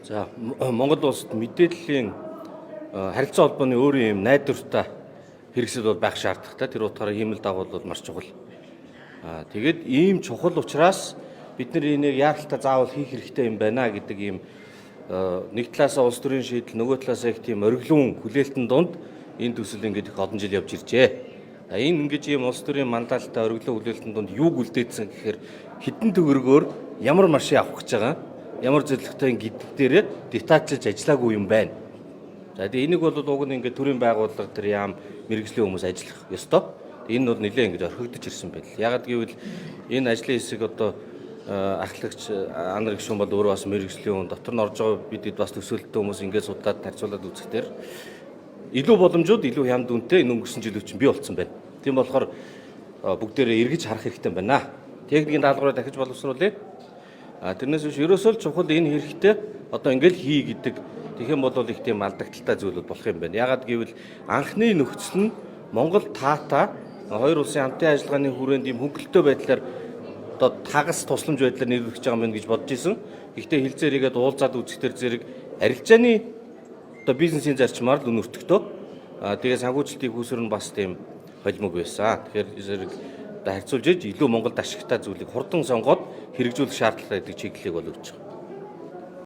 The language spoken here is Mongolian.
За Монгол улсад мэдээллийн харилцаа холбооны өөрийн юм найдвартай хэрэгсэл бол байх шаардлагатай. Тэр утгаараа хиймэл дагуул бол маш чухал. Тэгээд ийм чухал учраас бид нар энийг яаралтай заавал хийх хэрэгтэй юм байна гэдэг ийм нэг талаасаа улс төрийн шийдэл, нөгөө талаасаа их тийм оргилуун хүлээлтэн донд энэ төсөл ингээд их олон жил явж иржээ. Энэ ингэж ийм улс төрийн манлайлалтай оргилуун хүлээлтэн донд юуг үлдээсэн гэхээр хідэн төгрөгөөр ямар машин авах гэж байгаа, ямар зөвлөгтэй гэдэг дээр детальчилж ажиллаагүй юм байна. За тэгээ энийг бол уг нь ингээд төрийн байгууллага тэр яам мэрэгжлийн хүмүүс ажиллах ёстой. Энэ бол нэлээд ингэж орхигдож ирсэн байл. Ягаад гэвэл энэ ажлын хэсэг одоо ахлагч анар гишүүн бол өөрөө бас мэрэгжлийн хүн дотор нь орж байгаа бидэд бас төсөөлттэй хүмүүс ингээд судлаад харьцуулаад үзэхдээ илүү боломжууд илүү хямд үнэтэй энэ өнгөрсөн жилүүд чинь бий болцсон байна. Тийм болохоор бүгдээрээ эргэж харах хэрэгтэй байна. Техникийн даалгавраа дахиж боловсруулъя. Тэрнээс биш ерөөсөө л чухал энэ хэрэгтэй одоо ингээл хий гэдэг тэгэх юм бол их тийм алдагдaltaй зүйл болох юм байна. Ягаад гэвэл анхны нөхцөл нь Монгол таата хоёр улсын хамтын ажиллагааны хүрээнд ийм хөнгөлөлтөө байдлаар одоо тагас тусламж байдлаар нэрвэгдэж байгаа юм гэж бодож исэн. Гэхдээ хилцээр игээд уулзаад үзэхтэр зэрэг арилжааны одоо бизнесийн зарчмаар л өнөртөгтөө. Тэгээ санхүүжилтийн хүүсвэр нь бас тийм холимог байсан. Тэгэхээр зэрэг одоо харьцуулж илүү Монголд ашигтай зүйлийг хурдан сонгоод хэрэгжүүлэх шаардлагатай гэдэг чиглэлийг бол өгч байгаа.